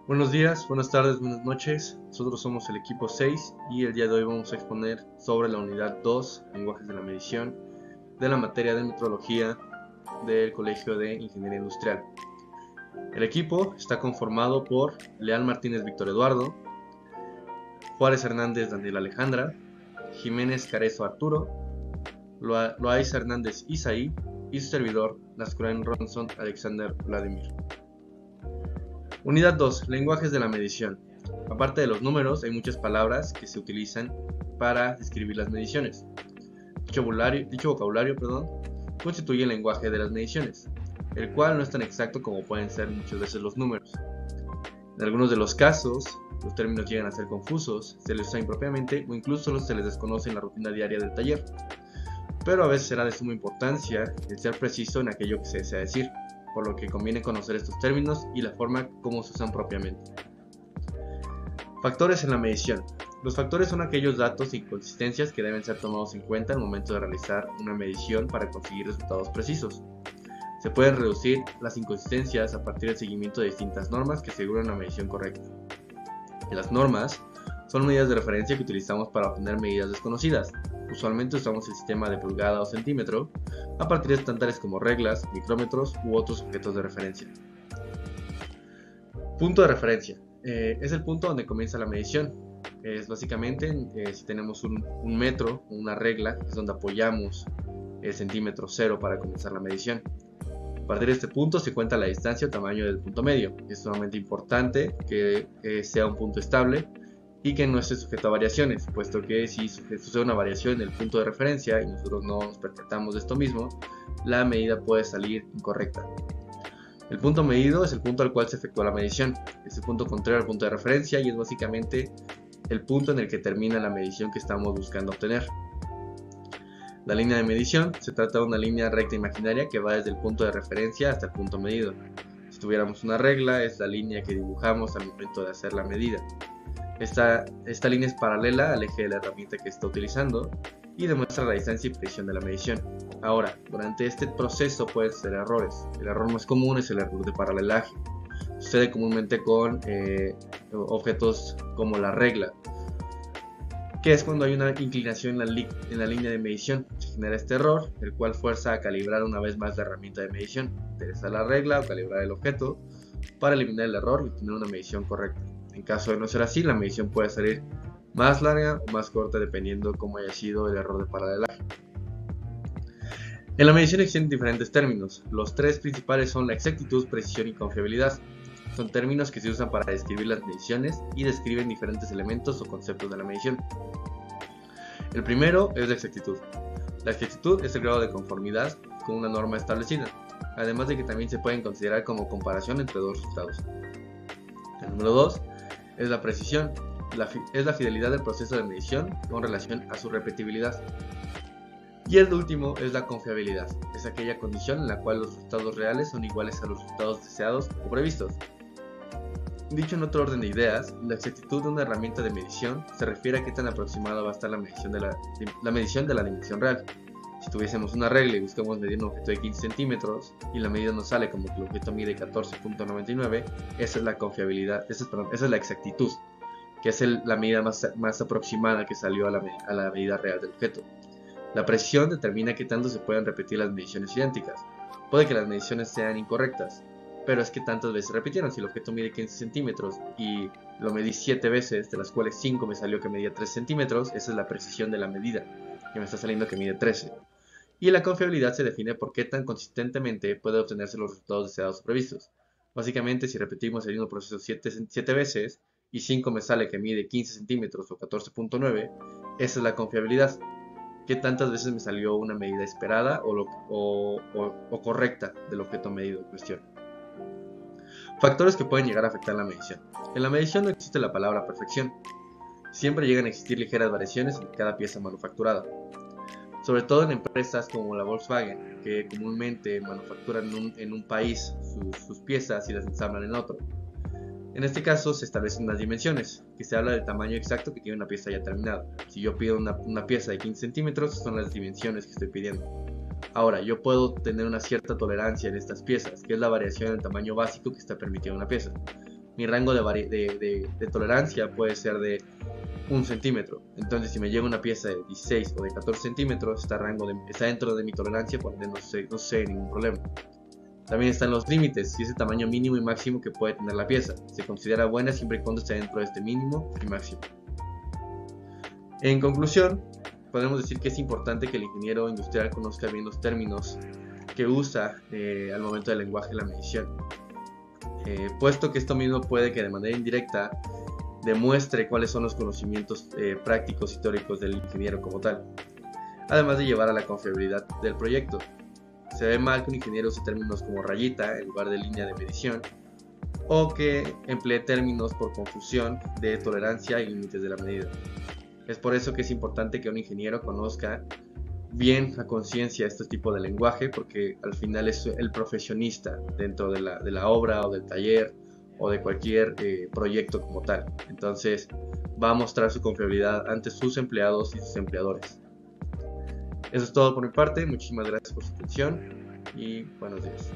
Buenos días, buenas tardes, buenas noches. Nosotros somos el equipo 6 y el día de hoy vamos a exponer sobre la unidad 2, lenguajes de la medición, de la materia de metrología del Colegio de Ingeniería Industrial. El equipo está conformado por Leal Martínez Víctor Eduardo, Juárez Hernández Daniel Alejandra, Jiménez Carezo Arturo, Loaiza Hernández Isaí y su servidor Nascurain Ronson Alexander Vladimir. Unidad 2. Lenguajes de la medición. Aparte de los números, hay muchas palabras que se utilizan para describir las mediciones. Dicho vocabulario, constituye el lenguaje de las mediciones, el cual no es tan exacto como pueden ser muchas veces los números. En algunos de los casos, los términos llegan a ser confusos, se les usa impropiamente o incluso se les desconoce en la rutina diaria del taller. Pero a veces será de suma importancia el ser preciso en aquello que se desea decir, por lo que conviene conocer estos términos y la forma como se usan propiamente. Factores en la medición. Los factores son aquellos datos e inconsistencias que deben ser tomados en cuenta al momento de realizar una medición para conseguir resultados precisos. Se pueden reducir las inconsistencias a partir del seguimiento de distintas normas que aseguran la medición correcta. Y las normas son medidas de referencia que utilizamos para obtener medidas desconocidas. Usualmente usamos el sistema de pulgada o centímetro a partir de estándares como reglas, micrómetros u otros objetos de referencia. Punto de referencia. Es el punto donde comienza la medición. Es básicamente, si tenemos un metro o una regla, es donde apoyamos el centímetro cero para comenzar la medición. A partir de este punto se cuenta la distancia o tamaño del punto medio. Es sumamente importante que sea un punto estable y que no esté sujeto a variaciones, puesto que si sucede una variación en el punto de referencia y nosotros no nos percatamos de esto mismo, la medida puede salir incorrecta. El punto medido es el punto al cual se efectúa la medición, es el punto contrario al punto de referencia y es básicamente el punto en el que termina la medición que estamos buscando obtener. La línea de medición se trata de una línea recta imaginaria que va desde el punto de referencia hasta el punto medido. Si tuviéramos una regla, es la línea que dibujamos al momento de hacer la medida. Esta línea es paralela al eje de la herramienta que está utilizando y demuestra la distancia y precisión de la medición. Ahora, durante este proceso pueden ser errores. El error más común es el error de paralelaje. Sucede comúnmente con objetos como la regla, que es cuando hay una inclinación en la línea de medición. Se genera este error, el cual fuerza a calibrar una vez más la herramienta de medición, utilizar la regla o calibrar el objeto para eliminar el error y obtener una medición correcta. En caso de no ser así, la medición puede salir más larga o más corta dependiendo cómo haya sido el error de paralelaje. En la medición existen diferentes términos. Los tres principales son la exactitud, precisión y confiabilidad. Son términos que se usan para describir las mediciones y describen diferentes elementos o conceptos de la medición. El primero es la exactitud. La exactitud es el grado de conformidad con una norma establecida, además de que también se pueden considerar como comparación entre dos resultados. El número 2 es la precisión, es la fidelidad del proceso de medición con relación a su repetibilidad. Y el último es la confiabilidad, es aquella condición en la cual los resultados reales son iguales a los resultados deseados o previstos. Dicho en otro orden de ideas, la exactitud de una herramienta de medición se refiere a qué tan aproximada va a estar la medición de la dimensión real. Si tuviésemos una regla y buscamos medir un objeto de 15 centímetros y la medida nos sale como que el objeto mide 14.99, esa es la confiabilidad, esa es la exactitud, que es la medida más aproximada que salió a la medida real del objeto. La precisión determina qué tanto se pueden repetir las mediciones idénticas. Puede que las mediciones sean incorrectas, pero es que tantas veces se repitieron. Si el objeto mide 15 centímetros y lo medí 7 veces, de las cuales 5 me salió que medía 3 centímetros, esa es la precisión de la medida, que me está saliendo que mide 13. Y la confiabilidad se define por qué tan consistentemente puede obtenerse los resultados deseados o previstos. Básicamente, si repetimos el mismo proceso 7 veces y 5 me sale que mide 15 centímetros o 14.9, esa es la confiabilidad. ¿Qué tantas veces me salió una medida esperada o correcta del objeto medido en cuestión? Factores que pueden llegar a afectar la medición. En la medición no existe la palabra perfección. Siempre llegan a existir ligeras variaciones en cada pieza manufacturada. Sobre todo en empresas como la Volkswagen, que comúnmente manufacturan en un país sus piezas y las ensamblan en otro. En este caso se establecen unas dimensiones, que se habla del tamaño exacto que tiene una pieza ya terminada. Si yo pido una pieza de 15 centímetros, son las dimensiones que estoy pidiendo. Ahora, yo puedo tener una cierta tolerancia en estas piezas, que es la variación del tamaño básico que está permitida una pieza. mi rango de tolerancia puede ser de 1 centímetro. Entonces, si me llega una pieza de 16 o de 14 centímetros, está dentro de mi tolerancia, por ende no sé ningún problema. También están los límites y ese tamaño mínimo y máximo que puede tener la pieza. Se considera buena siempre y cuando esté dentro de este mínimo y máximo. En conclusión, podemos decir que es importante que el ingeniero industrial conozca bien los términos que usa al momento del lenguaje de la medición, puesto que esto mismo puede que de manera indirecta demuestre cuáles son los conocimientos prácticos y teóricos del ingeniero como tal, además de llevar a la confiabilidad del proyecto. Se ve mal que un ingeniero use términos como rayita en lugar de línea de medición, o que emplee términos por confusión de tolerancia y límites de la medida. Es por eso que es importante que un ingeniero conozca bien a conciencia este tipo de lenguaje, porque al final es el profesionista dentro de la obra o del taller o de cualquier proyecto como tal. Entonces va a mostrar su confiabilidad ante sus empleados y sus empleadores. Eso es todo por mi parte, muchísimas gracias por su atención y buenos días.